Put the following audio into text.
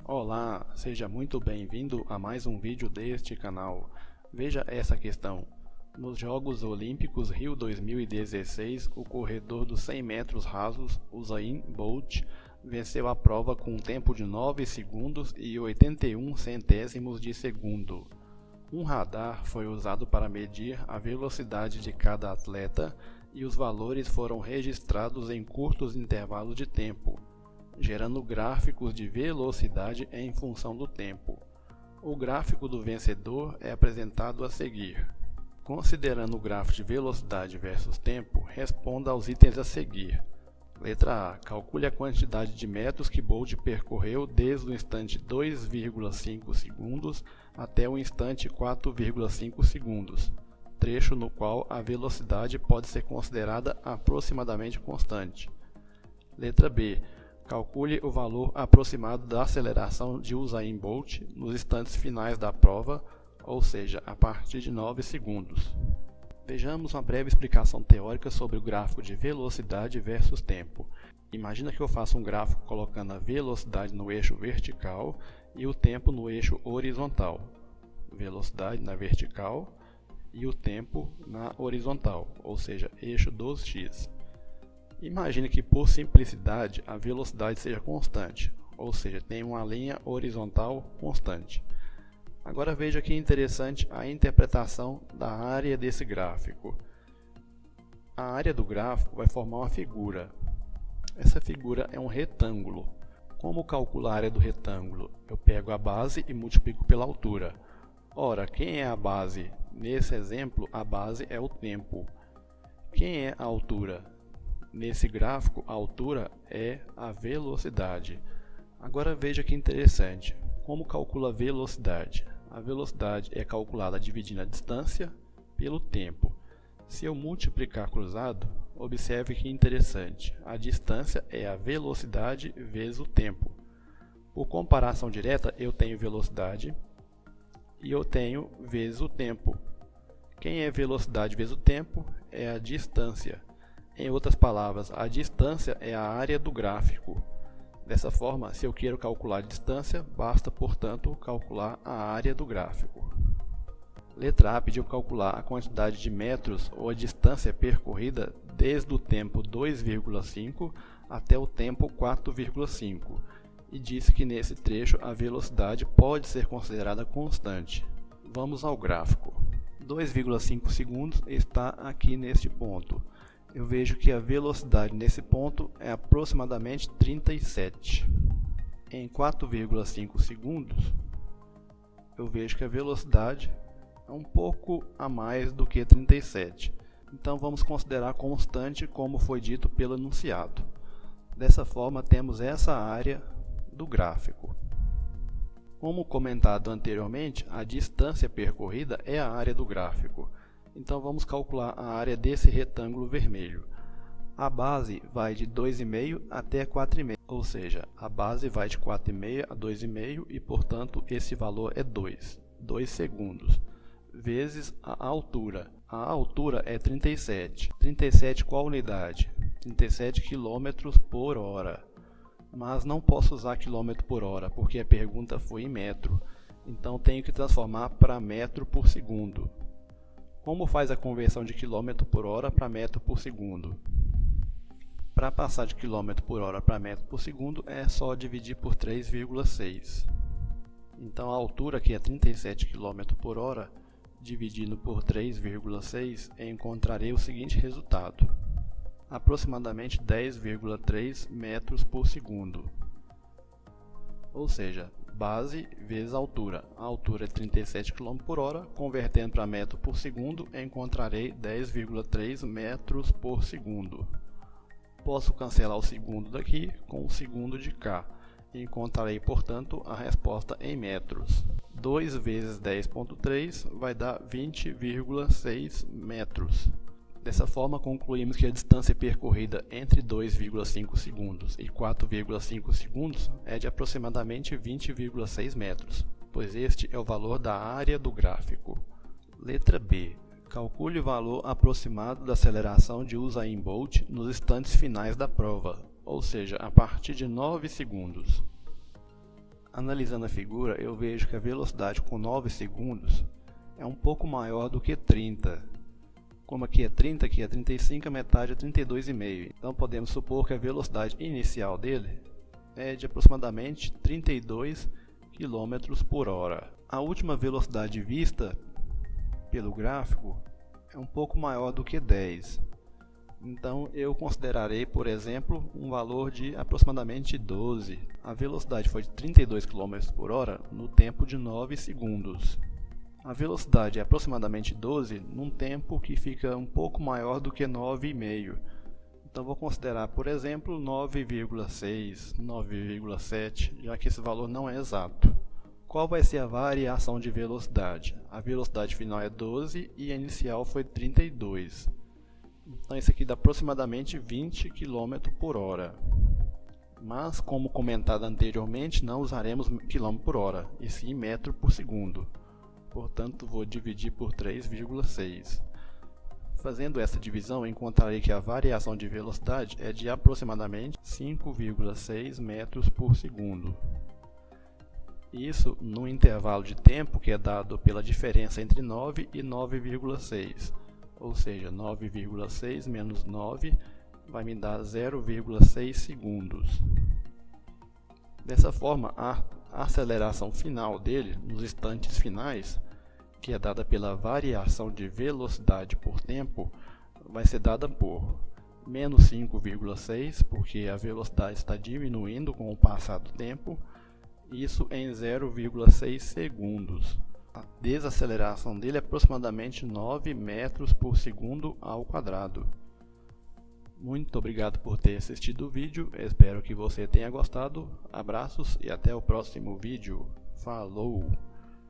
Olá, seja muito bem-vindo a mais um vídeo deste canal. Veja essa questão. Nos Jogos Olímpicos Rio 2016, o corredor dos 100 metros rasos, Usain Bolt, venceu a prova com um tempo de 9 segundos e 81 centésimos de segundo. Um radar foi usado para medir a velocidade de cada atleta e os valores foram registrados em curtos intervalos de tempo, gerando gráficos de velocidade em função do tempo. O gráfico do vencedor é apresentado a seguir. Considerando o gráfico de velocidade versus tempo, responda aos itens a seguir. Letra A. Calcule a quantidade de metros que Bolt percorreu desde o instante 2,5 segundos até o instante 4,5 segundos, trecho no qual a velocidade pode ser considerada aproximadamente constante. Letra B. Calcule o valor aproximado da aceleração de Usain Bolt nos instantes finais da prova, ou seja, a partir de 9 segundos. Vejamos uma breve explicação teórica sobre o gráfico de velocidade versus tempo. Imagina que eu faço um gráfico colocando a velocidade no eixo vertical e o tempo no eixo horizontal. Velocidade na vertical e o tempo na horizontal, ou seja, eixo dos x. Imagine que, por simplicidade, a velocidade seja constante, ou seja, tem uma linha horizontal constante. Agora veja que interessante a interpretação da área desse gráfico. A área do gráfico vai formar uma figura. Essa figura é um retângulo. Como calcular a área do retângulo? Eu pego a base e multiplico pela altura. Ora, quem é a base? Nesse exemplo, a base é o tempo. Quem é a altura? Nesse gráfico, a altura é a velocidade. Agora veja que interessante. Como calcula a velocidade? A velocidade é calculada dividindo a distância pelo tempo. Se eu multiplicar cruzado, observe que interessante. A distância é a velocidade vezes o tempo. Por comparação direta, eu tenho velocidade e eu tenho vezes o tempo. Quem é velocidade vezes o tempo é a distância. Em outras palavras, a distância é a área do gráfico. Dessa forma, se eu quero calcular a distância, basta, portanto, calcular a área do gráfico. Letra A pediu calcular a quantidade de metros ou a distância percorrida desde o tempo 2,5 até o tempo 4,5 e disse que nesse trecho a velocidade pode ser considerada constante. Vamos ao gráfico. 2,5 segundos está aqui neste ponto. Eu vejo que a velocidade nesse ponto é aproximadamente 37. Em 4,5 segundos, eu vejo que a velocidade é um pouco a mais do que 37. Então vamos considerar constante como foi dito pelo enunciado. Dessa forma, temos essa área do gráfico. Como comentado anteriormente, a distância percorrida é a área do gráfico. Então vamos calcular a área desse retângulo vermelho. A base vai de 2,5 até 4,5, ou seja, a base vai de 4,5 a 2,5 e, portanto, esse valor é 2 segundos, vezes a altura. A altura é 37. 37 qual unidade? 37 km por hora. Mas não posso usar km por hora, porque a pergunta foi em metro. Então tenho que transformar para metro por segundo. Como faz a conversão de km por hora para metro por segundo? Para passar de km por hora para metro por segundo é só dividir por 3,6. Então a altura, que é 37 km por hora, dividindo por 3,6, encontrarei o seguinte resultado. Aproximadamente 10,3 metros por segundo. Ou seja, base vezes altura. A altura é 37 km por hora, convertendo para metro por segundo, encontrarei 10,3 metros por segundo. Posso cancelar o segundo daqui com o segundo de cá. E encontrarei, portanto, a resposta em metros. 2 vezes 10,3 vai dar 20,6 metros. Dessa forma, concluímos que a distância percorrida entre 2,5 segundos e 4,5 segundos é de aproximadamente 20,6 metros, pois este é o valor da área do gráfico. Letra B. Calcule o valor aproximado da aceleração de Usain Bolt nos instantes finais da prova, ou seja, a partir de 9 segundos. Analisando a figura, eu vejo que a velocidade com 9 segundos é um pouco maior do que 30. Como aqui é 30, aqui é 35, a metade é 32,5. Então podemos supor que a velocidade inicial dele é de aproximadamente 32 km por hora. A última velocidade vista pelo gráfico é um pouco maior do que 10. Então eu considerarei, por exemplo, um valor de aproximadamente 12. A velocidade foi de 32 km por hora no tempo de 9 segundos. A velocidade é aproximadamente 12 num tempo que fica um pouco maior do que 9,5. Então vou considerar, por exemplo, 9,6, 9,7, já que esse valor não é exato. Qual vai ser a variação de velocidade? A velocidade final é 12 e a inicial foi 32. Então isso aqui dá aproximadamente 20 km por hora. Mas, como comentado anteriormente, não usaremos km por hora, e sim metro por segundo. Portanto, vou dividir por 3,6. Fazendo essa divisão, encontrarei que a variação de velocidade é de aproximadamente 5,6 metros por segundo. Isso no intervalo de tempo que é dado pela diferença entre 9 e 9,6. Ou seja, 9,6 menos 9 vai me dar 0,6 segundos. Dessa forma, a aceleração final dele, nos instantes finais, que é dada pela variação de velocidade por tempo, vai ser dada por menos 5,6, porque a velocidade está diminuindo com o passar do tempo, isso em 0,6 segundos. A desaceleração dele é aproximadamente 9 metros por segundo ao quadrado. Muito obrigado por ter assistido o vídeo, espero que você tenha gostado. Abraços e até o próximo vídeo. Falou!